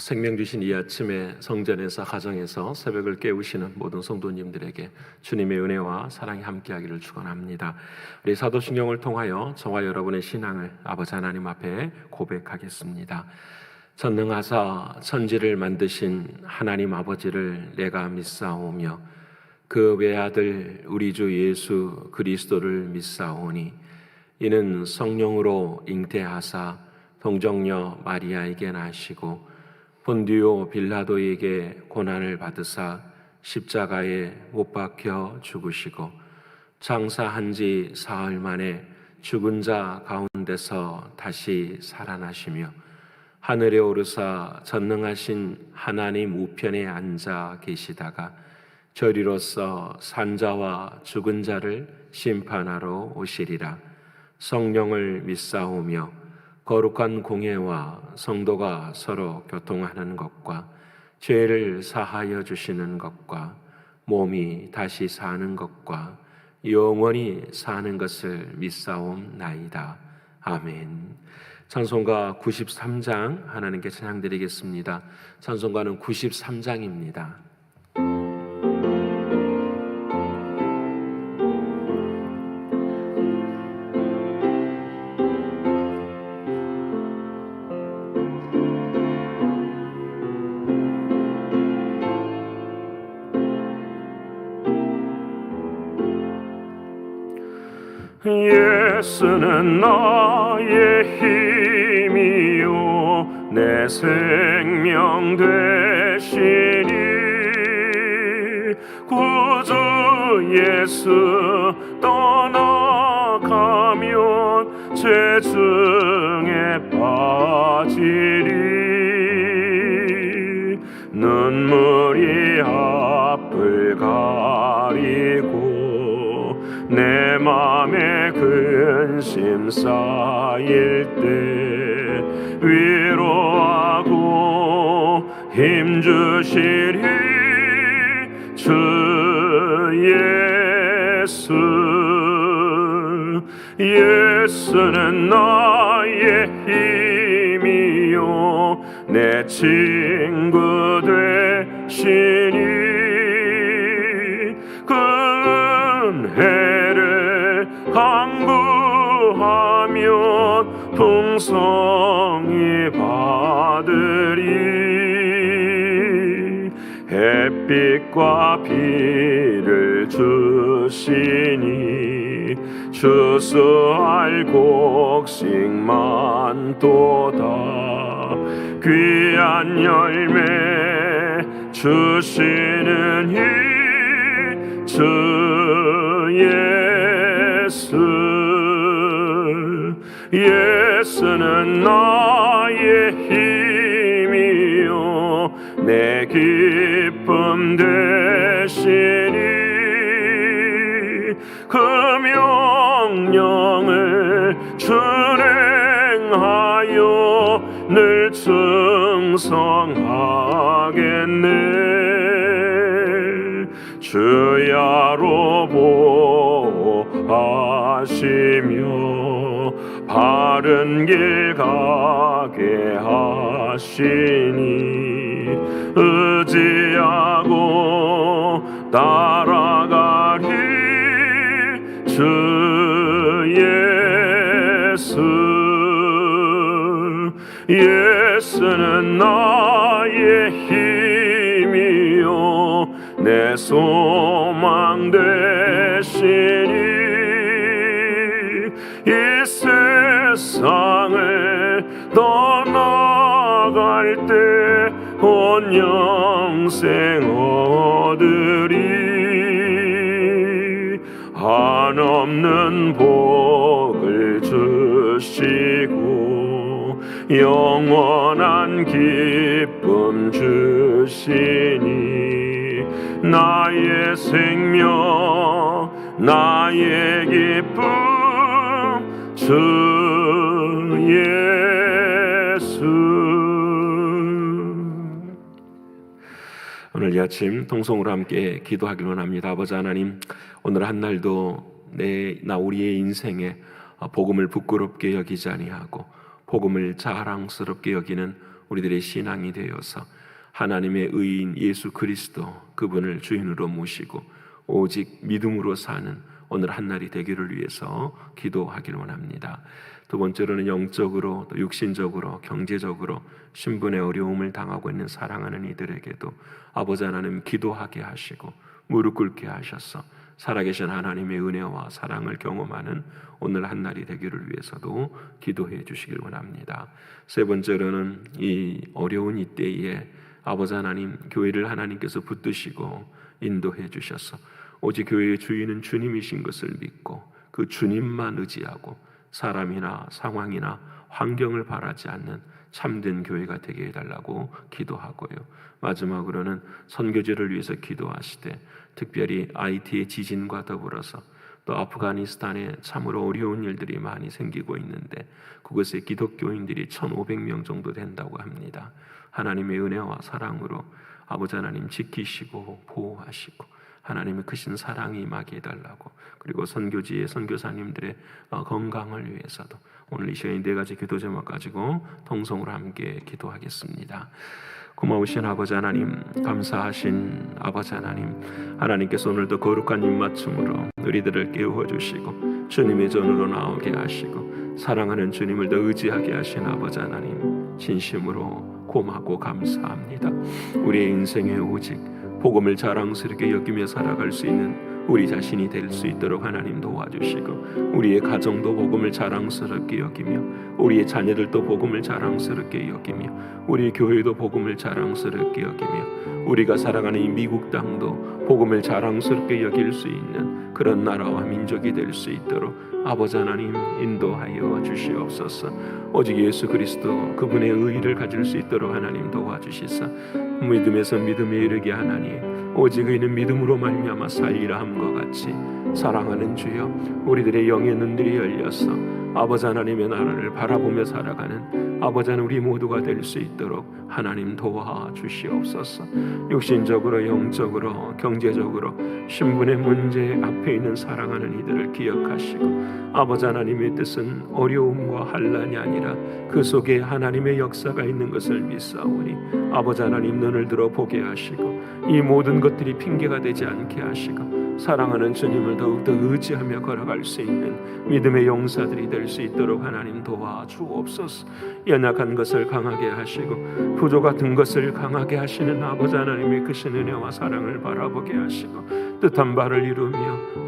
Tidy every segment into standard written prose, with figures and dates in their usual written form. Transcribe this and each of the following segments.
생명 주신 이 아침에 성전에서 가정에서 새벽을 깨우시는 모든 성도님들에게 주님의 은혜와 사랑이 함께하기를 축원합니다. 우리 사도신경을 통하여 저와 여러분의 신앙을 아버지 하나님 앞에 고백하겠습니다. 전능하사 천지를 만드신 하나님 아버지를 내가 믿사오며 그 외아들 우리 주 예수 그리스도를 믿사오니 이는 성령으로 잉태하사 동정녀 마리아에게 나시고 본디오 빌라도에게 고난을 받으사 십자가에 못 박혀 죽으시고 장사한 지 사흘 만에 죽은 자 가운데서 다시 살아나시며 하늘에 오르사 전능하신 하나님 우편에 앉아 계시다가 저리로서 산자와 죽은 자를 심판하러 오시리라. 성령을 믿사오며 거룩한 공예와 성도가 서로 교통하는 것과 죄를 사하여 주시는 것과 몸이 다시 사는 것과 영원히 사는 것을 믿사옵나이다. 아멘. 찬송가 93장 하나님께 찬양드리겠습니다. 찬송가는 93장입니다. 예수는 나의 힘이요 내 생명 되시니 구주 예수 떠나가면 죄 중에 빠지리 눈물이 앞을 가리고 내 맘에 근심 쌓일 때 위로하고 힘주시리 주 예수. 예수는 나의 힘이요 내 친구 되시니 그 은혜를 간구하면 풍성히 받으리. 햇빛과 비를 주시니 추수할 곡식만 도다. 귀한 열매 주시는 이 주 예수. 예수는 나의 힘이요 내 기쁨 되시니 그 명령을 준행하여 늘 충성하겠네. 주야로 보호하시며 바른 길 가게 하시니 의지하고 따라가리 주 예수. 예수는 나의 힘이요 내 소망 되시니 이 세상을 떠나갈 때 온 영생 얻으리. 한없는 복을 주시고 영원한 기쁨 주시니 나의 생명 나의 기쁨 주 예수. 오늘 이 아침 통성으로 함께 기도하기를 원합니다. 아버지 하나님, 오늘 한 날도 우리의 인생에 복음을 부끄럽게 여기지 아니하고 복음을 자랑스럽게 여기는 우리들의 신앙이 되어서 하나님의 의인 예수 그리스도 그분을 주인으로 모시고 오직 믿음으로 사는 오늘 한날이 되기를 위해서 기도하기를 원합니다. 두 번째로는 영적으로 또 육신적으로 경제적으로 신분의 어려움을 당하고 있는 사랑하는 이들에게도 아버지 하나님 기도하게 하시고 무릎 꿇게 하셔서 살아계신 하나님의 은혜와 사랑을 경험하는 오늘 한날이 되기를 위해서도 기도해 주시길 원합니다. 세 번째로는 이 어려운 이때에 아버지 하나님 교회를 하나님께서 붙드시고 인도해 주셔서 오직 교회의 주인은 주님이신 것을 믿고 그 주님만 의지하고 사람이나 상황이나 환경을 바라지 않는 참된 교회가 되게 해달라고 기도하고요. 마지막으로는 선교제를 위해서 기도하시되 특별히 IT의 지진과 더불어서 또 아프가니스탄에 참으로 어려운 일들이 많이 생기고 있는데 그곳에 기독교인들이 1,500명 정도 된다고 합니다. 하나님의 은혜와 사랑으로 아버지 하나님 지키시고 보호하시고 하나님의 크신 사랑이 임하게 해달라고, 그리고 선교지의 선교사님들의 건강을 위해서도 오늘 이 시간에 네 가지 기도 제목 가지고 통성으로 함께 기도하겠습니다. 고마우신 아버지 하나님, 감사하신 아버지 하나님, 하나님께서 오늘도 거룩한 입맞춤으로 우리들을 깨워주시고 주님의 전으로 나오게 하시고 사랑하는 주님을 더 의지하게 하신 아버지 하나님, 진심으로 고맙고 감사합니다. 우리의 인생에 오직 복음을 자랑스럽게 여기며 살아갈 수 있는 우리 자신이 될 수 있도록 하나님 도와주시고, 우리의 가정도 복음을 자랑스럽게 여기며 우리의 자녀들도 복음을 자랑스럽게 여기며 우리 교회도 복음을 자랑스럽게 여기며 우리가 살아가는 이 미국 땅도 복음을 자랑스럽게 여길 수 있는 그런 나라와 민족이 될 수 있도록 아버지 하나님 인도하여 주시옵소서. 오직 예수 그리스도 그분의 의의를 가질 수 있도록 하나님 도와주시사 믿음에서 믿음에 이르게 하나니 오직 의는 믿음으로 말미암아 살리라 함과 같이 사랑하는 주여, 우리들의 영의 눈들이 열려서 아버지 하나님의 나라를 바라보며 살아가는 아버지 하나님 우리 모두가 될 수 있도록 하나님 도와주시옵소서. 육신적으로 영적으로 경제적으로 신분의 문제 앞에 있는 사랑하는 이들을 기억하시고 아버지 하나님의 뜻은 어려움과 환난이 아니라 그 속에 하나님의 역사가 있는 것을 믿사오니 아버지 하나님 눈을 들어 보게 하시고 이 모든 것들이 핑계가 되지 않게 하시고 사랑하는 주님을 더욱더 의지하며 걸어갈 수 있는 믿음의 용사들이 될 수 있도록 하나님 도와주옵소서. 연약한 것을 강하게 하시고 부족 같은 것을 강하게 하시는 아버지 하나님의 크신 은혜와 사랑을 바라보게 하시고 뜻한 바를 이루며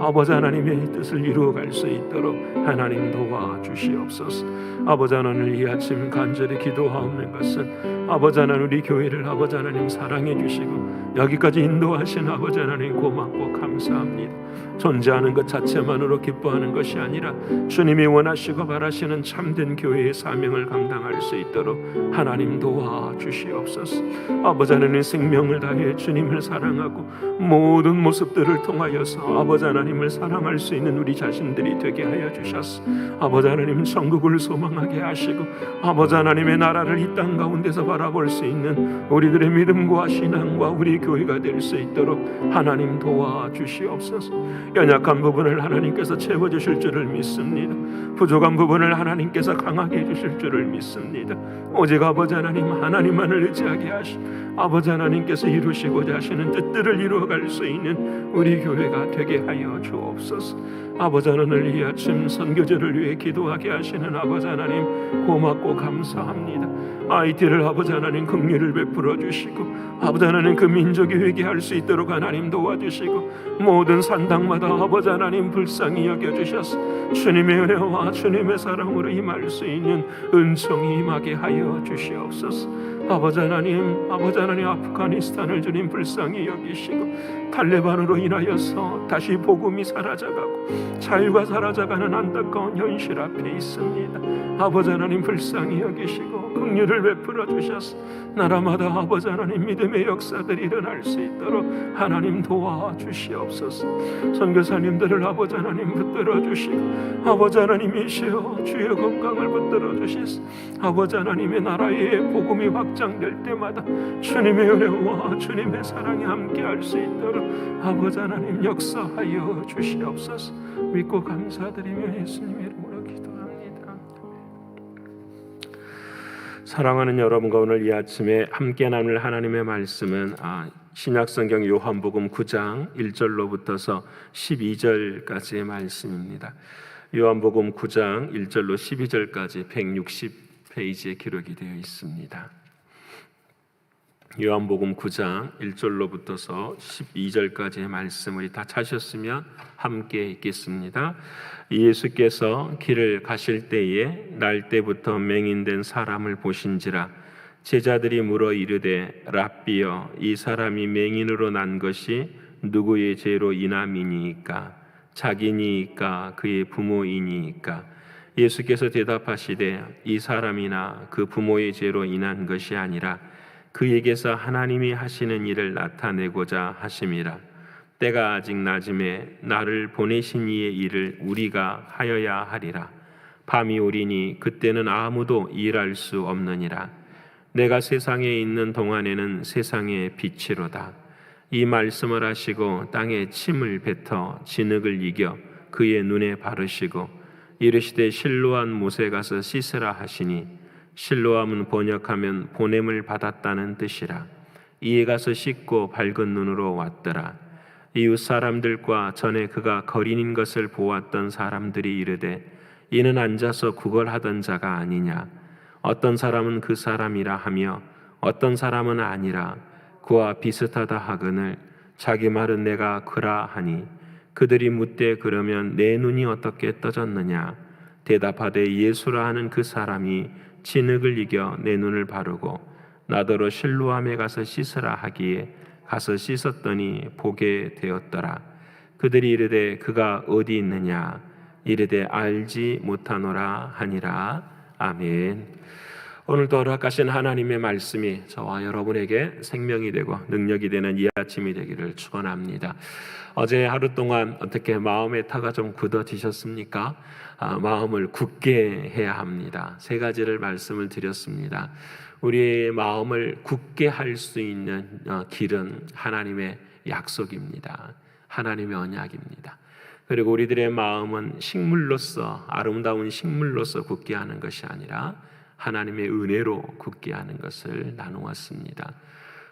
아버지 하나님의 뜻을 이루어갈 수 있도록 하나님 도와주시옵소서. 아버지 하나님, 이 아침 간절히 기도하옵는 것은 아버지 하나님 우리 교회를 아버지 하나님 사랑해 주시고 여기까지 인도하신 아버지 하나님 고맙고 감사합니다. 존재하는 것 자체만으로 기뻐하는 것이 아니라 주님이 원하시고 바라시는 참된 교회의 사명을 감당할 수 있도록 하나님 도와주시옵소서. 아버지 하나님 생명을 다해 주님을 사랑하고 모든 모습들을 통하여서 아버지 하나님을 사랑할 수 있는 우리 자신들이 되게 하여 주셨소. 아버지 하나님 천국을 소망하게 하시고 아버지 하나님의 나라를 이 땅 가운데서 바라볼 수 있는 우리들의 믿음과 신앙과 우리 교회가 될 수 있도록 하나님 도와주시옵소서. 연약한 부분을 하나님께서 채워주실 줄을 믿습니다. 부족한 부분을 하나님께서 강하게 해주실 줄을 믿습니다. 오직 아버지 하나님 하나님만을 의지하게 하시 아버지 하나님께서 이루시고자 하시는 뜻들을 이루어갈 수 있는 우리 교회가 되게 하여 주옵소서. 아버지 하나님, 이 아침 선교제를 위해 기도하게 하시는 아버지 하나님 고맙고 감사합니다. IT를 아버지 하나님 긍휼을 베풀어 주시고 아버지 하나님 그 민족이 회개할 수 있도록 하나님 도와주시고 모든 산당마다 아버지 하나님 불쌍히 여겨주셔서 주님의 은혜와 주님의 사랑으로 임할 수 있는 은총이 임하게 하여 주시옵소서. 아버지 하나님 아프가니스탄을 주님 불쌍히 여기시고 탈레반으로 인하여서 다시 복음이 사라져가고 자유가 사라져가는 안타까운 현실 앞에 있습니다. 아버지 하나님 불쌍히 여기시고 긍휼을 베풀어 주셔서 나라마다 아버지 하나님 믿음의 역사들이 일어날 수 있도록 하나님 도와주시옵소서. 선교사님들을 아버지 하나님 붙들어 주시고 아버지 하나님이시여 주의 건강을 붙들어 주시소. 아버지 하나님의 나라의 복음이 확장될 때마다 주님의 은혜와 주님의 사랑이 함께할 수 있도록 아버지 하나님 역사하여 주시옵소서. 믿고 감사드리며 예수님의 이름으로 기도합니다. 사랑하는 여러분과 오늘 이 아침에 함께 나눌 하나님의 말씀은 신약성경 요한복음 9장 1절로부터서 12절까지의 말씀입니다. 요한복음 9장 1절로 12절까지 160페이지에 기록이 되어 있습니다. 요한복음 9장 1절로부터서 12절까지의 말씀을 다 찾으셨으면 함께 읽겠습니다. 예수께서 길을 가실 때에 날 때부터 맹인된 사람을 보신지라. 제자들이 물어 이르되 랍비여, 이 사람이 맹인으로 난 것이 누구의 죄로 인함이니이까? 자기니이까 그의 부모이니이까? 예수께서 대답하시되 이 사람이나 그 부모의 죄로 인한 것이 아니라 그에게서 하나님이 하시는 일을 나타내고자 하심이라. 때가 아직 낮음에 나를 보내신 이의 일을 우리가 하여야 하리라. 밤이 오리니 그때는 아무도 일할 수 없느니라. 내가 세상에 있는 동안에는 세상의 빛이로다. 이 말씀을 하시고 땅에 침을 뱉어 진흙을 이겨 그의 눈에 바르시고 이르시되 실로암 못에 가서 씻으라 하시니, 실로암은 번역하면 보냄을 받았다는 뜻이라. 이에 가서 씻고 밝은 눈으로 왔더라. 이웃 사람들과 전에 그가 거린인 것을 보았던 사람들이 이르되 이는 앉아서 구걸하던 자가 아니냐. 어떤 사람은 그 사람이라 하며 어떤 사람은 아니라 그와 비슷하다 하거늘 자기 말은 내가 그라 하니, 그들이 묻되 그러면 내 눈이 어떻게 떠졌느냐. 대답하되 예수라 하는 그 사람이 진흙을 이겨 내 눈을 바르고 나더러 실로암에 가서 씻으라 하기에 가서 씻었더니 보게 되었더라. 그들이 이르되 그가 어디 있느냐. 이르되 알지 못하노라 하니라. 아멘. 오늘도 허락하신 하나님의 말씀이 저와 여러분에게 생명이 되고 능력이 되는 이 아침이 되기를 축원합니다. 어제 하루 동안 어떻게 마음의 터가 좀 굳어지셨습니까? 마음을 굳게 해야 합니다. 세 가지를 말씀을 드렸습니다. 우리의 마음을 굳게 할 수 있는 길은 하나님의 약속입니다. 하나님의 언약입니다. 그리고 우리들의 마음은 식물로서, 아름다운 식물로서 굳게 하는 것이 아니라 하나님의 은혜로 굳게 하는 것을 나누었습니다.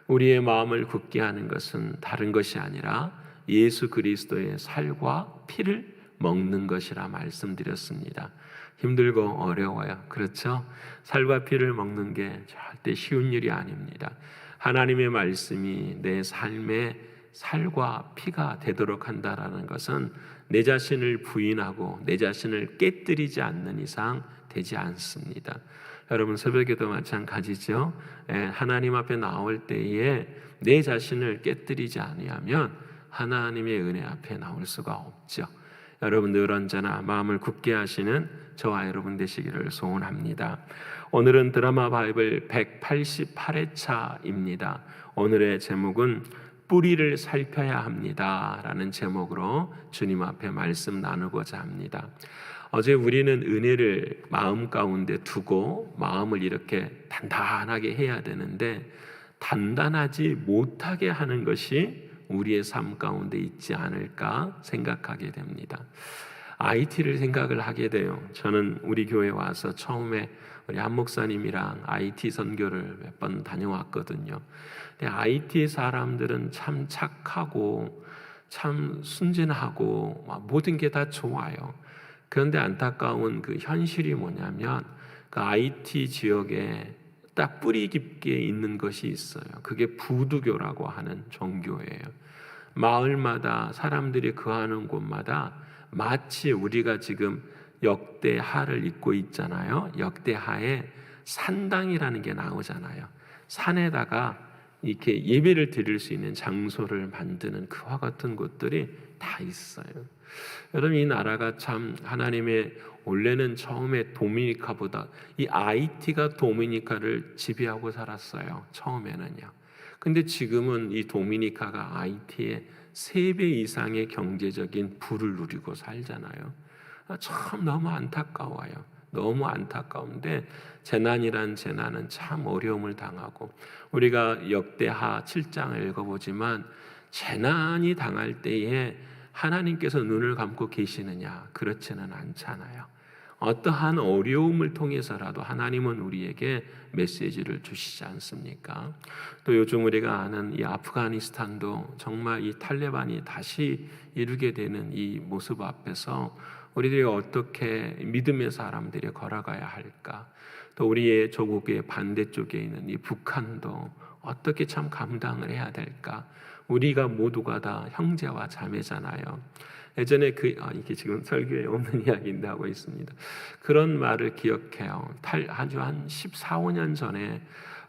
우리의 마음을 굳게 하는 것은 다른 것이 아니라 예수 그리스도의 살과 피를 먹는 것이라 말씀드렸습니다. 힘들고 어려워요. 그렇죠? 살과 피를 먹는 게 절대 쉬운 일이 아닙니다. 하나님의 말씀이 내 삶의 살과 피가 되도록 한다라는 것은 내 자신을 부인하고 내 자신을 깨뜨리지 않는 이상 되지 않습니다. 여러분 새벽에도 마찬가지죠. 하나님 앞에 나올 때에 내 자신을 깨뜨리지 아니하면 하나님의 은혜 앞에 나올 수가 없죠. 여러분 늘 언제나 마음을 굳게 하시는 저와 여러분 되시기를 소원합니다. 오늘은 드라마 바이블 188회차입니다. 오늘의 제목은 뿌리를 살펴야 합니다 라는 제목으로 주님 앞에 말씀 나누고자 합니다. 어제 우리는 은혜를 마음 가운데 두고 마음을 이렇게 단단하게 해야 되는데 단단하지 못하게 하는 것이 우리의 삶 가운데 있지 않을까 생각하게 됩니다. IT를 생각을 하게 돼요. 저는 우리 교회 와서 처음에 우리 한 목사님이랑 IT 선교를 몇 번 다녀왔거든요. 근데 IT 사람들은 참 착하고 참 순진하고 모든 게 다 좋아요. 그런데 안타까운 그 현실이 뭐냐면 그 IT 지역에 딱 뿌리 깊게 있는 것이 있어요. 그게 부두교라고 하는 종교예요. 마을마다 사람들이 거하는 곳마다 마치 우리가 지금 역대하를 읽고 있잖아요. 역대하에 산당이라는 게 나오잖아요. 산에다가 이렇게 예배를 드릴 수 있는 장소를 만드는 그와 같은 곳들이 다 있어요. 여러분 이 나라가 참 하나님의 원래는 처음에 도미니카보다 이 IT가 도미니카를 지배하고 살았어요. 처음에는요. 근데 지금은 이 도미니카가 IT의 3배 이상의 경제적인 부를 누리고 살잖아요. 참 너무 안타까워요. 너무 안타까운데 재난이란 재난은 참 어려움을 당하고 우리가 역대하 7장을 읽어보지만 재난이 당할 때에 하나님께서 눈을 감고 계시느냐? 그렇지는 않잖아요. 어떠한 어려움을 통해서라도 하나님은 우리에게 메시지를 주시지 않습니까? 또 요즘 우리가 아는 이 아프가니스탄도 정말 이 탈레반이 다시 이루게 되는 이 모습 앞에서 우리들이 어떻게 믿음의 사람들이 걸어가야 할까? 또 우리의 조국의 반대쪽에 있는 이 북한도 어떻게 참 감당을 해야 될까? 우리가 모두가 다 형제와 자매잖아요. 예전에 이게 지금 설교에 없는 이야기인데 하고 있습니다. 그런 말을 기억해요. 아주 한 14, 15년 전에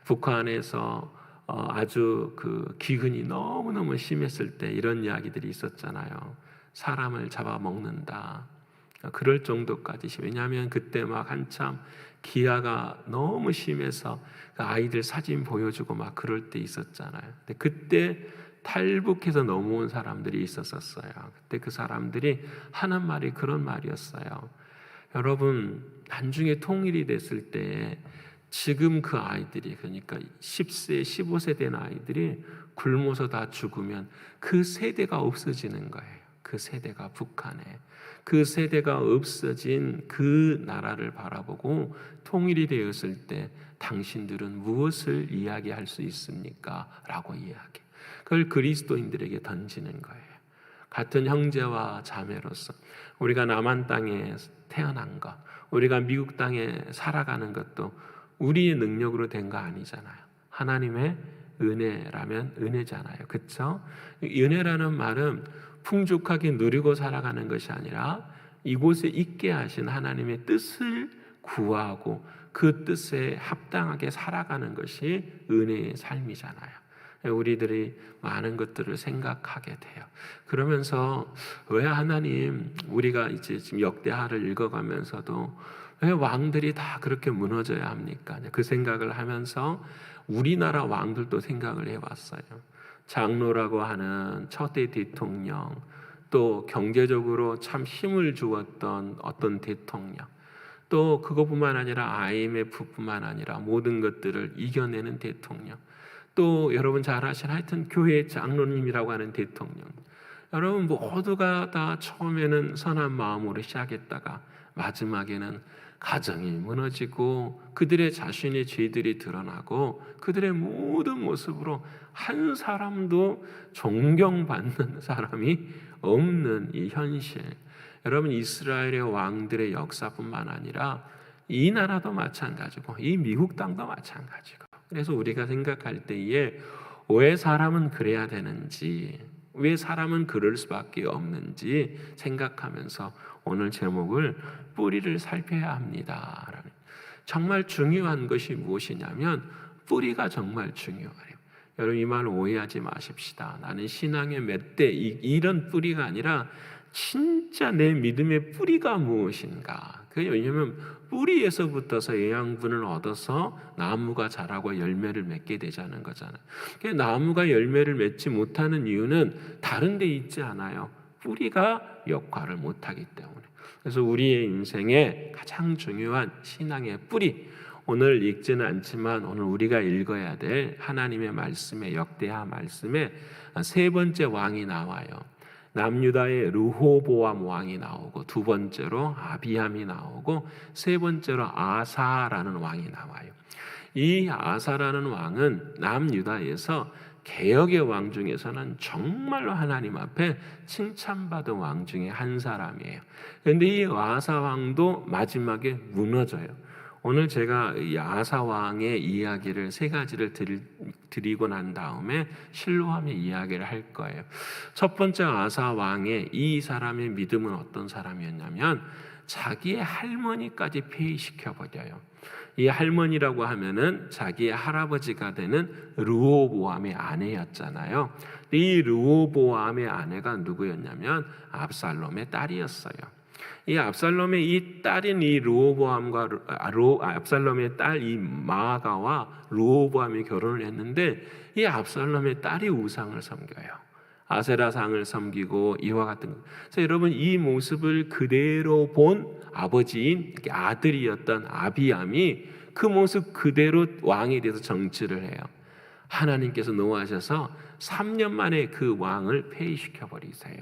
북한에서 아주 그 기근이 너무너무 심했을 때 이런 이야기들이 있었잖아요. 사람을 잡아먹는다. 그럴 정도까지. 왜냐하면 그때 막 한참 기아가 너무 심해서 아이들 사진 보여주고 막 그럴 때 있었잖아요. 근데 그때 탈북해서 넘어온 사람들이 있었어요. 그때 그 사람들이 하는 말이 그런 말이었어요. 여러분, 나중에 통일이 됐을 때 지금 그 아이들이, 그러니까 10세, 15세 된 아이들이 굶어서 다 죽으면 그 세대가 없어지는 거예요. 그 세대가 북한에. 그 세대가 없어진 그 나라를 바라보고 통일이 되었을 때 당신들은 무엇을 이야기할 수 있습니까? 라고 이야기. 그걸 그리스도인들에게 던지는 거예요. 같은 형제와 자매로서 우리가 남한 땅에 태어난 것, 우리가 미국 땅에 살아가는 것도 우리의 능력으로 된 거 아니잖아요. 하나님의 은혜라면 은혜잖아요. 그렇죠? 은혜라는 말은 풍족하게 누리고 살아가는 것이 아니라 이곳에 있게 하신 하나님의 뜻을 구하고 그 뜻에 합당하게 살아가는 것이 은혜의 삶이잖아요. 우리들이 많은 것들을 생각하게 돼요. 그러면서 왜 하나님, 우리가 이제 지금 역대하를 읽어가면서도 왜 왕들이 다 그렇게 무너져야 합니까? 그 생각을 하면서 우리나라 왕들도 생각을 해봤어요. 장로라고 하는 첫대 대통령, 또 경제적으로 참 힘을 주었던 어떤 대통령, 또 그것뿐만 아니라 IMF뿐만 아니라 모든 것들을 이겨내는 대통령, 또 여러분 잘 아시는 하여튼 교회 장로님이라고 하는 대통령, 여러분 모두가 다 처음에는 선한 마음으로 시작했다가 마지막에는 가정이 무너지고 그들의 자신의 죄들이 드러나고 그들의 모든 모습으로 한 사람도 존경받는 사람이 없는 이 현실. 여러분, 이스라엘의 왕들의 역사뿐만 아니라 이 나라도 마찬가지고 이 미국 땅도 마찬가지고. 그래서 우리가 생각할 때에 왜 사람은 그래야 되는지, 왜 사람은 그럴 수밖에 없는지 생각하면서 오늘 제목을 뿌리를 살펴야 합니다. 정말 중요한 것이 무엇이냐면 뿌리가 정말 중요해요. 여러분, 이 말 오해하지 마십시다. 나는 신앙의 맷대 이런 뿌리가 아니라 진짜 내 믿음의 뿌리가 무엇인가. 왜냐하면 뿌리에서부터서 영양분을 얻어서 나무가 자라고 열매를 맺게 되자는 거잖아요. 나무가 열매를 맺지 못하는 이유는 다른 데 있지 않아요. 뿌리가 역할을 못하기 때문에. 그래서 우리의 인생에 가장 중요한 신앙의 뿌리, 오늘 읽지는 않지만 오늘 우리가 읽어야 될 하나님의 말씀에, 역대하 말씀에 세 번째 왕이 나와요. 남유다의 르호보암 왕이 나오고, 두 번째로 아비함이 나오고, 세 번째로 아사라는 왕이 나와요. 이 아사라는 왕은 남유다에서 개혁의 왕 중에서는 정말로 하나님 앞에 칭찬받은 왕 중에 한 사람이에요. 그런데 이 아사 왕도 마지막에 무너져요. 오늘 제가 이 아사 왕의 이야기를 세 가지를 드리고 난 다음에 실로암의 이야기를 할 거예요. 첫 번째 아사 왕의 이 사람의 믿음은 어떤 사람이었냐면 자기의 할머니까지 폐위시켜버려요. 이 할머니라고 하면은 자기의 할아버지가 되는 르호보암의 아내였잖아요. 이 르호보암의 아내가 누구였냐면 압살롬의 딸이었어요. 이 압살롬의 이 딸인 이 르호보암과 압살롬의 딸 이 마아가와 르호보암이 결혼을 했는데 이 압살롬의 딸이 우상을 섬겨요. 아세라상을 섬기고 이와 같은 것. 그래서 여러분, 이 모습을 그대로 본 아버지인 아들이었던 아비암이 그 모습 그대로 왕에 대해서 정치를 해요. 하나님께서 노하셔서 3년 만에 그 왕을 폐위시켜 버리세요.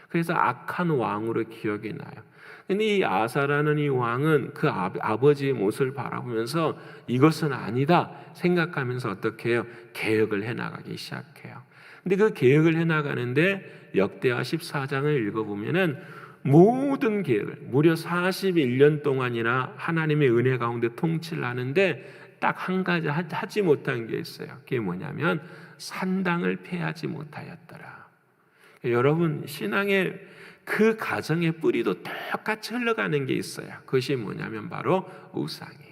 그래서 악한 왕으로 기억이 나요. 근데 이 아사라는 이 왕은 그 아버지의 모습을 바라보면서 이것은 아니다 생각하면서 어떻게 해요? 개혁을 해나가기 시작해요. 근데 그 개혁을 해나가는데 역대하 14장을 읽어보면은 모든 개혁을 무려 41년 동안이나 하나님의 은혜 가운데 통치를 하는데 딱 한 가지 하지 못한 게 있어요. 그게 뭐냐면 산당을 폐하지 못하였더라. 여러분, 신앙의 그 가정의 뿌리도 똑같이 흘러가는 게 있어요. 그것이 뭐냐면 바로 우상이에요.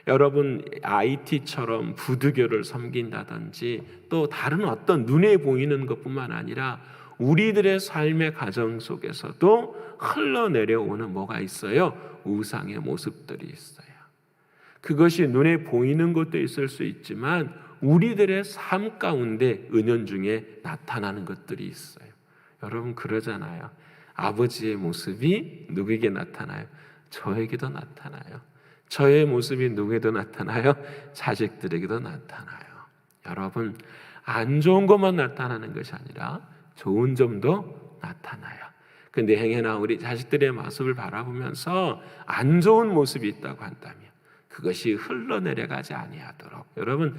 여러분, IT처럼 부두교를 섬긴다든지 또 다른 어떤 눈에 보이는 것뿐만 아니라 우리들의 삶의 가정 속에서도 흘러내려오는 뭐가 있어요? 우상의 모습들이 있어요. 그것이 눈에 보이는 것도 있을 수 있지만 우리들의 삶 가운데 은연중에 나타나는 것들이 있어요. 여러분, 그러잖아요. 아버지의 모습이 누구에게 나타나요? 저에게도 나타나요. 저의 모습이 누구에게도 나타나요? 자식들에게도 나타나요. 여러분, 안 좋은 것만 나타나는 것이 아니라 좋은 점도 나타나요. 근데 행여나 우리 자식들의 모습을 바라보면서 안 좋은 모습이 있다고 한다면 그것이 흘러내려가지 아니하도록, 여러분,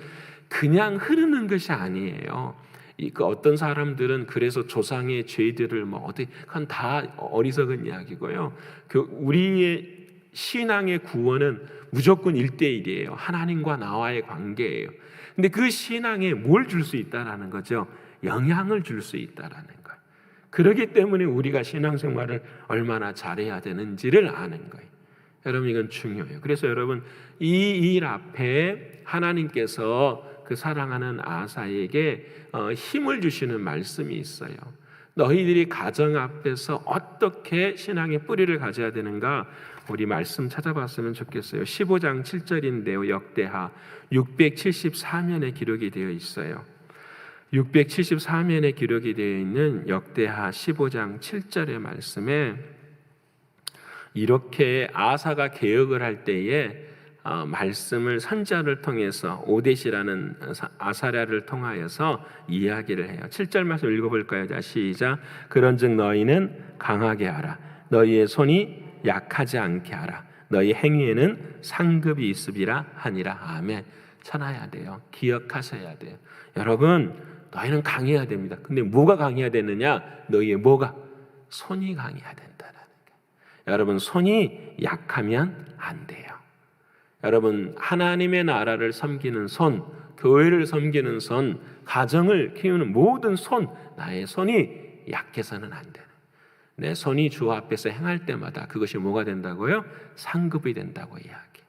그냥 흐르는 것이 아니에요. 어떤 사람들은 그래서 조상의 죄들을 그건 다 어리석은 이야기고요. 우리의 신앙의 구원은 무조건 1대1이에요. 하나님과 나와의 관계예요. 근데 그 신앙에 뭘 줄 수 있다라는 거죠? 영향을 줄 수 있다라는 거예요. 그렇기 때문에 우리가 신앙생활을 얼마나 잘해야 되는지를 아는 거예요. 여러분, 이건 중요해요. 그래서 여러분, 이 일 앞에 하나님께서 그 사랑하는 아사에게 힘을 주시는 말씀이 있어요. 너희들이 가정 앞에서 어떻게 신앙의 뿌리를 가져야 되는가, 우리 말씀 찾아봤으면 좋겠어요. 15장 7절인데요. 역대하 674면에 기록이 되어 있어요. 674면에 기록이 되어 있는 역대하 15장 7절의 말씀에 이렇게 아사가 개혁을 할 때에 말씀을 선지자를 통해서 오뎃이라는 아사랴를 통하여서 이야기를 해요. 7절 말씀 읽어볼까요? 자, 시작. 그런즉 너희는 강하게 하라. 너희의 손이 약하지 않게 하라. 너희 행위에는 상급이 있으리라 하니라. 아멘. 전해야 돼요. 기억하셔야 돼요. 여러분, 너희는 강해야 됩니다. 근데 뭐가 강해야 되느냐? 너희의 뭐가? 손이 강해야 된다는 거예요. 여러분, 손이 약하면 안 돼요. 여러분, 하나님의 나라를 섬기는 손, 교회를 섬기는 손, 가정을 키우는 모든 손, 나의 손이 약해서는 안 되는, 내 손이 주 앞에서 행할 때마다 그것이 뭐가 된다고요? 상급이 된다고 이야기.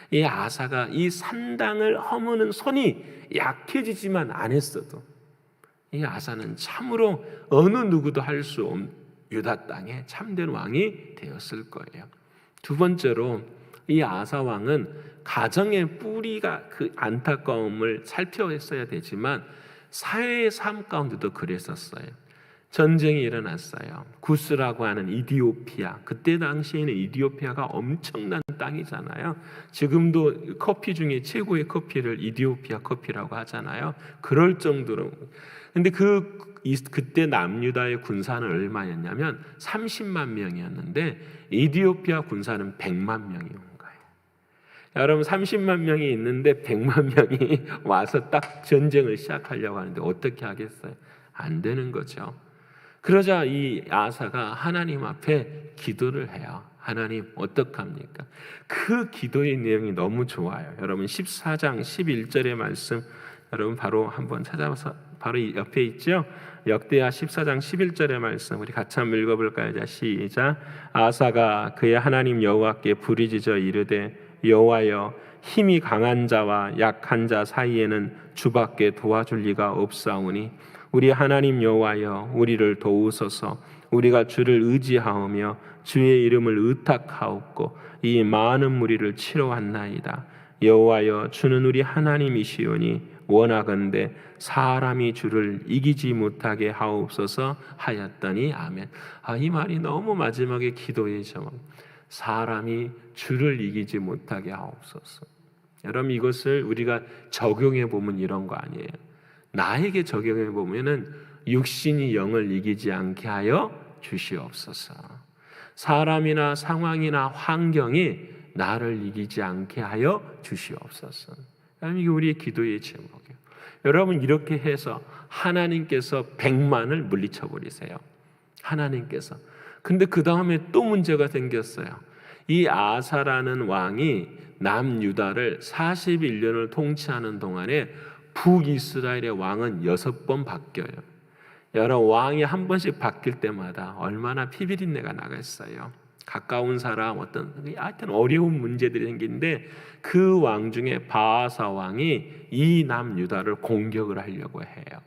이 아사가 이 산당을 허무는 손이 약해지지만 안 했어도 이 아사는 참으로 어느 누구도 할 수 없는 유다 땅에 참된 왕이 되었을 거예요. 두 번째로, 이 아사 왕은 가정의 뿌리가 그 안타까움을 살펴했어야 되지만 사회의 삶 가운데도 그랬었어요. 전쟁이 일어났어요. 구스라고 하는 이디오피아, 그때 당시에는 이디오피아가 엄청난 땅이잖아요. 지금도 커피 중에 최고의 커피를 이디오피아 커피라고 하잖아요. 그럴 정도로. 근데 그때 남유다의 군사는 얼마였냐면 30만 명이었는데 이디오피아 군사는 100만 명이 온 거예요. 여러분, 30만 명이 있는데 100만 명이 와서 딱 전쟁을 시작하려고 하는데 어떻게 하겠어요? 안 되는 거죠. 그러자 이 아사가 하나님 앞에 기도를 해요. 하나님, 어떡합니까? 그 기도의 내용이 너무 좋아요. 여러분, 14장 11절의 말씀, 여러분 바로 한번 찾아봐서 바로 이 옆에 있죠? 역대하 14장 11절의 말씀 우리 같이 한번 읽어볼까요? 자, 시작. 아사가 그의 하나님 여호와께 부르짖어 이르되 여호와여, 힘이 강한 자와 약한 자 사이에는 주밖에 도와줄 리가 없사오니 우리 하나님 여호와여, 우리를 도우소서. 우리가 주를 의지하오며 주의 이름을 의탁하옵고 이 많은 무리를 치러왔나이다. 여호와여, 주는 우리 하나님이시오니 원하건대 사람이 주를 이기지 못하게 하옵소서 하였더니 아멘. 이 말이 너무 마지막에 기도의 제목, 사람이 주를 이기지 못하게 하옵소서. 여러분, 이것을 우리가 적용해 보면 이런 거 아니에요. 나에게 적용해 보면은 육신이 영을 이기지 않게 하여 주시옵소서. 사람이나 상황이나 환경이 나를 이기지 않게 하여 주시옵소서. 이게 우리의 기도의 제목이에요. 여러분, 이렇게 해서 하나님께서 100만을 물리쳐 버리세요. 하나님께서. 근데 그 다음에 또 문제가 생겼어요. 이 아사라는 왕이 남유다를 41년을 통치하는 동안에 북이스라엘의 왕은 6번 바뀌어요. 여러분, 왕이 한 번씩 바뀔 때마다 얼마나 피비린내가 나겠어요. 가까운 사람, 하여튼 어려운 문제들이 생기는데 그 왕 중에 바아사 왕이 이 남유다를 공격을 하려고 해요.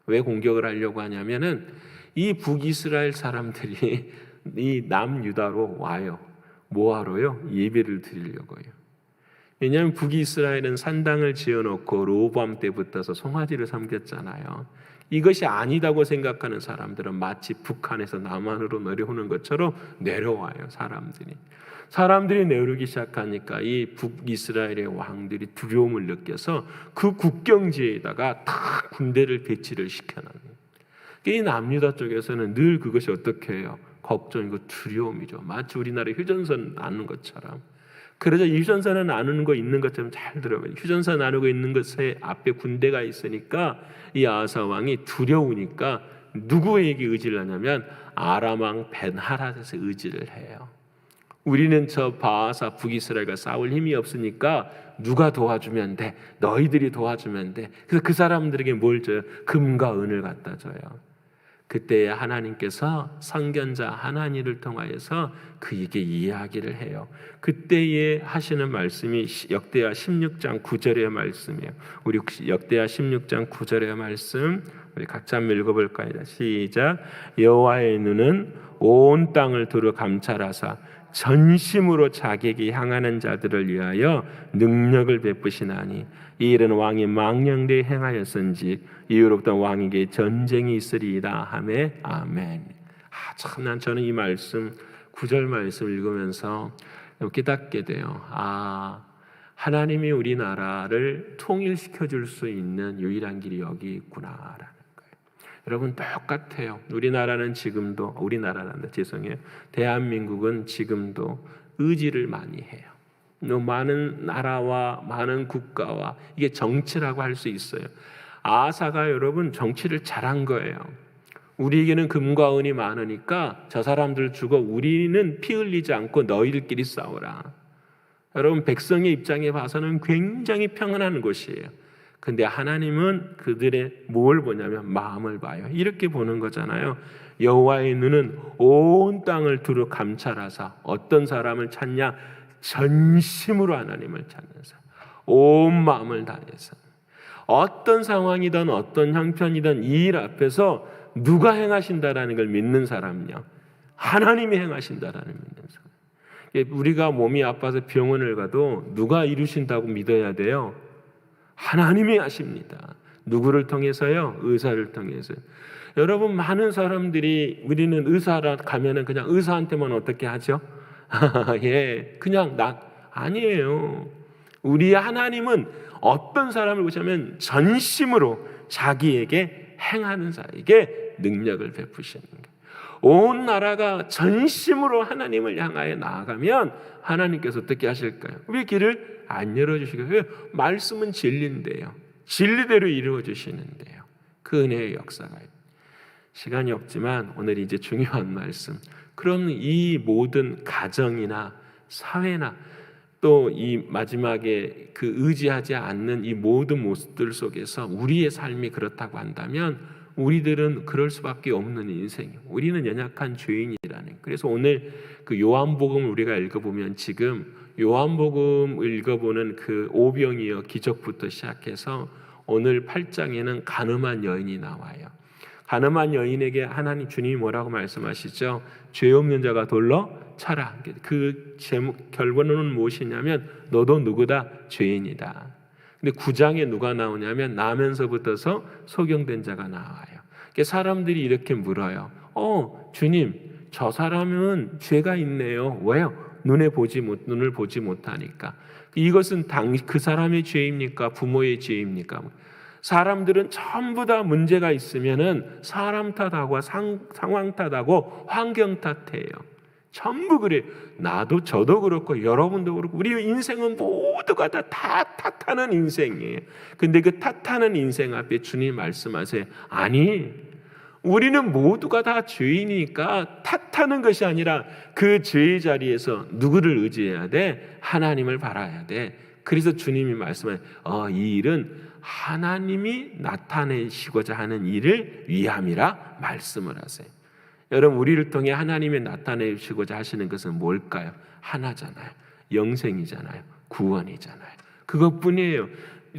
왜 공격을 하려고 하냐면은 이 북이스라엘 사람들이 이 남유다로 와요. 뭐하러요? 예배를 드리려고요. 왜냐하면 북이스라엘은 산당을 지어놓고 로보암 때부터서 송아지를 섬겼잖아요. 이것이 아니다고 생각하는 사람들은 마치 북한에서 남한으로 내려오는 것처럼 내려와요. 사람들이 내려오기 시작하니까 이 북이스라엘의 왕들이 두려움을 느껴서 그 국경지에다가 다 군대를 배치를 시켜놨어요. 이 남유다 쪽에서는 늘 그것이 어떻게 해요? 걱정이고 두려움이죠. 마치 우리나라 휴전선 나누는 것처럼. 그러자 휴전선을 나누는 거 있는 것처럼 잘 들어봐요. 휴전선 나누고 있는 것에 앞에 군대가 있으니까 이 아사 왕이 두려우니까 누구에게 의지를 하냐면 아람 왕 벤하닷에서 의지를 해요. 우리는 저 바아사 북이스라엘과 싸울 힘이 없으니까 누가 도와주면 돼? 너희들이 도와주면 돼. 그래서 그 사람들에게 뭘 줘요? 금과 은을 갖다 줘요. 그때 하나님께서 선견자 하나니를 통하여서 그에게 이야기를 해요. 그때에 하시는 말씀이 역대하 16장 9절의 말씀이에요. 우리 혹시 역대하 16장 9절의 말씀 우리 각자 한번 읽어볼까요? 시작. 여호와의 눈은 온 땅을 두루 감찰하사 전심으로 자기에게 향하는 자들을 위하여 능력을 베푸시나니 이 일은 왕이 망령되이 행하였은지 이후로부터 왕에게 전쟁이 있으리이다 하매 아멘. 참 저는 이 말씀 9절 말씀 읽으면서 깨닫게 돼요. 하나님이 우리나라를 통일시켜 줄 수 있는 유일한 길이 여기 있구나라는 거예요. 여러분, 똑같아요. 대한민국은 지금도 의지를 많이 해요. 많은 나라와 많은 국가와 이게 정치라고 할 수 있어요. 아사가 여러분 정치를 잘한 거예요. 우리에게는 금과 은이 많으니까 저 사람들 죽어 우리는 피 흘리지 않고 너희들끼리 싸워라. 여러분, 백성의 입장에 봐서는 굉장히 평안한 곳이에요. 근데 하나님은 그들의 뭘 보냐면 마음을 봐요. 이렇게 보는 거잖아요. 여호와의 눈은 온 땅을 두루 감찰하사 어떤 사람을 찾냐? 전심으로 하나님을 찾는 사람, 온 마음을 다해서. 어떤 상황이든 어떤 형편이든 이 일 앞에서 누가 행하신다라는 걸 믿는 사람요, 하나님이 행하신다라는 믿는 사람. 우리가 몸이 아파서 병원을 가도 누가 이루신다고 믿어야 돼요? 하나님이 하십니다. 누구를 통해서요? 의사를 통해서. 여러분, 많은 사람들이 우리는 의사라 가면은 그냥 의사한테만 어떻게 하죠? 그냥 아니에요. 우리 하나님은 어떤 사람을 보시면 전심으로 자기에게 행하는 자에게 능력을 베푸시는 거예요. 온 나라가 전심으로 하나님을 향하여 나아가면 하나님께서 어떻게 하실까요? 왜 길을 안 열어주시겠어요? 말씀은 진리인데요. 진리대로 이루어주시는데요. 그 은혜의 역사가 시간이 없지만 오늘 이제 중요한 말씀. 그럼 이 모든 가정이나 사회나 또 이 마지막에 그 의지하지 않는 이 모든 모습들 속에서 우리의 삶이 그렇다고 한다면 우리들은 그럴 수밖에 없는 인생이에요. 우리는 연약한 죄인이라는. 그래서 오늘 그 요한복음 우리가 읽어보면 지금 요한복음 읽어보는 그 오병이어 기적부터 시작해서 오늘 8장에는 가늠한 여인이 나와요. 가늠한 여인에게 하나님 주님이 뭐라고 말씀하시죠? 죄 없는 자가 돌로 차라. 그 제목 결론은 무엇이냐면 너도 누구다? 죄인이다. 근데 9장에 누가 나오냐면 나면서부터서 소경된 자가 나와요. 사람들이 이렇게 물어요. 주님, 저 사람은 죄가 있네요. 왜요? 눈을 보지 못하니까. 이것은 그 사람의 죄입니까? 부모의 죄입니까? 사람들은 전부 다 문제가 있으면은 사람 탓하고 상황 탓하고 환경 탓해요. 전부 그래. 나도 저도 그렇고 여러분도 그렇고 우리 인생은 모두가 다 탓하는 인생이에요. 근데 그 탓하는 인생 앞에 주님 말씀하세요. 아니, 우리는 모두가 다 죄인이니까 탓하는 것이 아니라 그 죄의 자리에서 누구를 의지해야 돼? 하나님을 바라야 돼. 그래서 주님이 말씀하세요. 이 일은 하나님이 나타내시고자 하는 일을 위함이라 말씀을 하세요. 여러분, 우리를 통해 하나님이 나타내시고자 하시는 것은 뭘까요? 하나잖아요. 영생이잖아요. 구원이잖아요. 그것뿐이에요.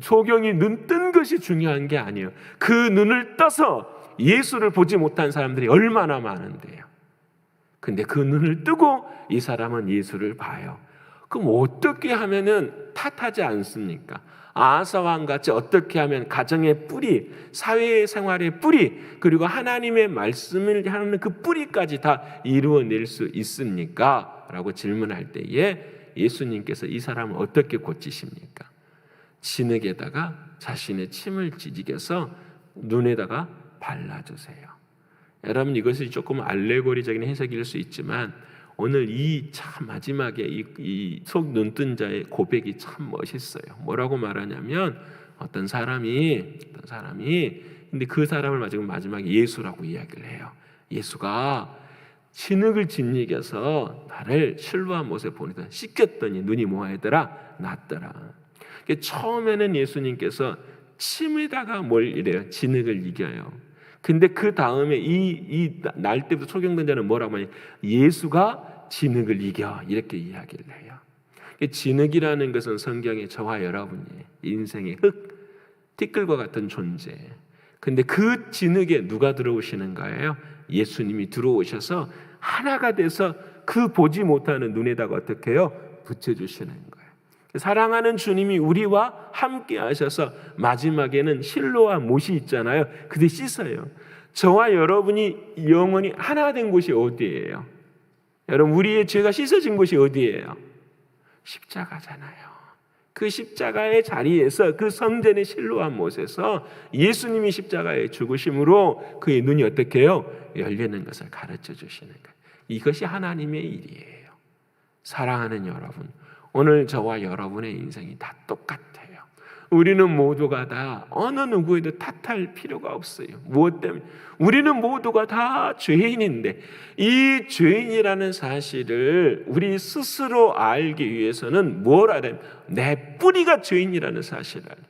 소경이 눈 뜬 것이 중요한 게 아니에요. 그 눈을 떠서 예수를 보지 못한 사람들이 얼마나 많은데요. 근데 그 눈을 뜨고 이 사람은 예수를 봐요. 그럼 어떻게 하면은 탓하지 않습니까? 아하스왕 같이 어떻게 하면 가정의 뿌리, 사회생활의 뿌리, 그리고 하나님의 말씀을 하는 그 뿌리까지 다 이루어낼 수 있습니까? 라고 질문할 때에 예수님께서 이 사람을 어떻게 고치십니까? 진흙에다가 자신의 침을 지지겨서 눈에다가 발라주세요. 여러분, 이것이 조금 알레고리적인 해석일 수 있지만 오늘 이 참 마지막에 이 속 눈뜬 자의 고백이 참 멋있어요. 뭐라고 말하냐면 어떤 사람이 근데 그 사람을 마지막에 예수라고 이야기를 해요. 예수가 진흙을 짓이겨서 나를 실로암 못에 보내다 씻겼더니 눈이 뭐하더라? 났더라. 처음에는 예수님께서 침에다가 뭘 이래요? 진흙을 이겨요. 근데 그 다음에 이 날 때부터 소경된 자는 뭐라고 하냐? 예수가 진흙을 이겨, 이렇게 이야기를 해요. 진흙이라는 것은 성경에 저와 여러분이 인생의 흙, 티끌과 같은 존재. 근데 그 진흙에 누가 들어오시는 거예요? 예수님이 들어오셔서 하나가 돼서 그 보지 못하는 눈에다가 어떻게 해요? 붙여주시는 거예요. 사랑하는 주님이 우리와 함께 하셔서 마지막에는 실로와 못이 있잖아요. 그게 씻어요. 저와 여러분이 영원히 하나 된 곳이 어디예요? 여러분, 우리의 죄가 씻어진 곳이 어디예요? 십자가잖아요. 그 십자가의 자리에서 그 성전의 실로와 못에서 예수님이 십자가에 죽으심으로 그의 눈이 어떻게 해요? 열리는 것을 가르쳐 주시는 거예요. 이것이 하나님의 일이에요. 사랑하는 여러분, 오늘 저와 여러분의 인생이 다 똑같아요. 우리는 모두가 다 어느 누구에도 탓할 필요가 없어요. 무엇 때문에? 우리는 모두가 다 죄인인데 이 죄인이라는 사실을 우리 스스로 알기 위해서는 뭘 알아야 돼요? 내 뿌리가 죄인이라는 사실을 알아요.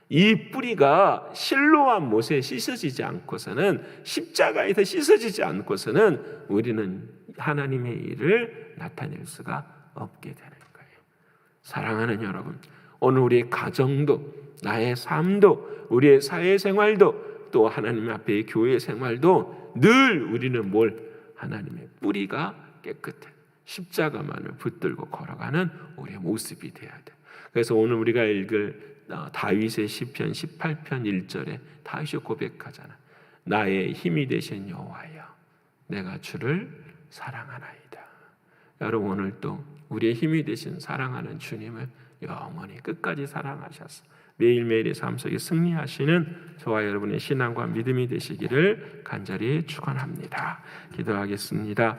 이 뿌리가 실로암 못에 씻어지지 않고서는, 십자가에서 씻어지지 않고서는 우리는 하나님의 일을 나타낼 수가 없게 되는 거예요. 사랑하는 여러분, 오늘 우리의 가정도, 나의 삶도, 우리의 사회생활도, 또 하나님 앞에 교회 생활도 늘 우리는 하나님의 뿌리가 깨끗해 십자가만을 붙들고 걸어가는 우리의 모습이 되어야 돼. 그래서 오늘 우리가 읽을 다윗의 시편 18편 1절에 다윗이 고백하잖아. 나의 힘이 되신 여호와여, 내가 주를 사랑하나이다. 여러분, 오늘 또 우리의 힘이 되신 사랑하는 주님을 영원히 끝까지 사랑하셔서 매일매일의 삶 속에 승리하시는 저와 여러분의 신앙과 믿음이 되시기를 간절히 축원합니다. 기도하겠습니다.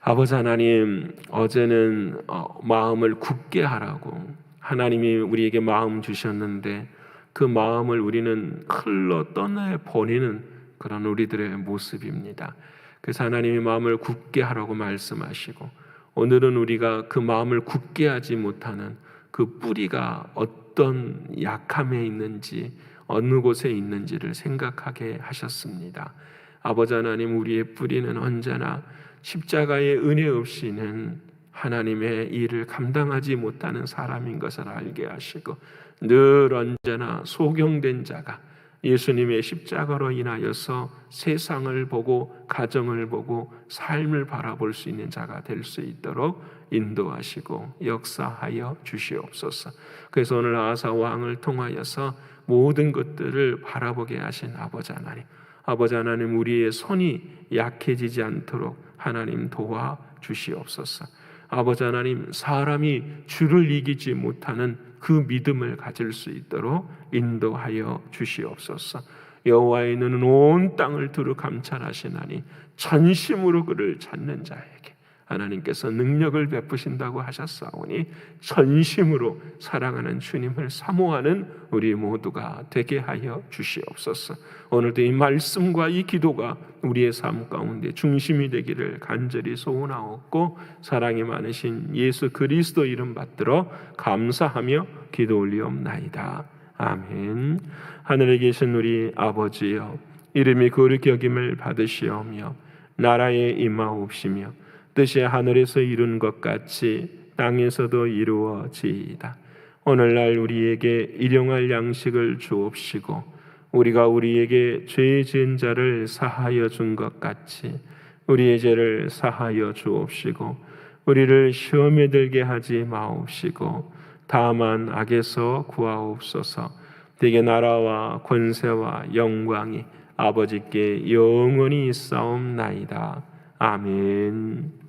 아버지 하나님, 어제는 마음을 굳게 하라고 하나님이 우리에게 마음 주셨는데 그 마음을 우리는 흘러 떠나버리는 그런 우리들의 모습입니다. 그래서 하나님이 마음을 굳게 하라고 말씀하시고, 오늘은 우리가 그 마음을 굳게 하지 못하는 그 뿌리가 어떤 약함에 있는지, 어느 곳에 있는지를 생각하게 하셨습니다. 아버지 하나님, 우리의 뿌리는 언제나 십자가의 은혜 없이는 하나님의 일을 감당하지 못하는 사람인 것을 알게 하시고, 늘 언제나 소경된 자가 예수님의 십자가로 인하여서 세상을 보고 가정을 보고 삶을 바라볼 수 있는 자가 될 수 있도록 인도하시고 역사하여 주시옵소서. 그래서 오늘 아사 왕을 통하여서 모든 것들을 바라보게 하신 아버지 하나님, 우리의 손이 약해지지 않도록 하나님 도와 주시옵소서. 아버지 하나님, 사람이 주를 이기지 못하는 그 믿음을 가질 수 있도록 인도하여 주시옵소서. 여호와의 눈은 온 땅을 두루 감찰하시나니 전심으로 그를 찾는 자에게 하나님께서 능력을 베푸신다고 하셨사오니 전심으로 사랑하는 주님을 사모하는 우리 모두가 되게 하여 주시옵소서. 오늘도 이 말씀과 이 기도가 우리의 삶 가운데 중심이 되기를 간절히 소원하옵고, 사랑이 많으신 예수 그리스도 이름 받들어 감사하며 기도 올리옵나이다. 아멘. 하늘에 계신 우리 아버지여, 이름이 거룩히 여김을 받으시오며 나라에 임하옵시며 뜻이 하늘에서 이룬 것 같이 땅에서도 이루어지이다. 오늘날 우리에게 일용할 양식을 주옵시고 우리가 우리에게 죄 지은 자를 사하여 준 것 같이 우리의 죄를 사하여 주옵시고 우리를 시험에 들게 하지 마옵시고 다만 악에서 구하옵소서. 대개 나라와 권세와 영광이 아버지께 영원히 있사옵나이다. 아멘.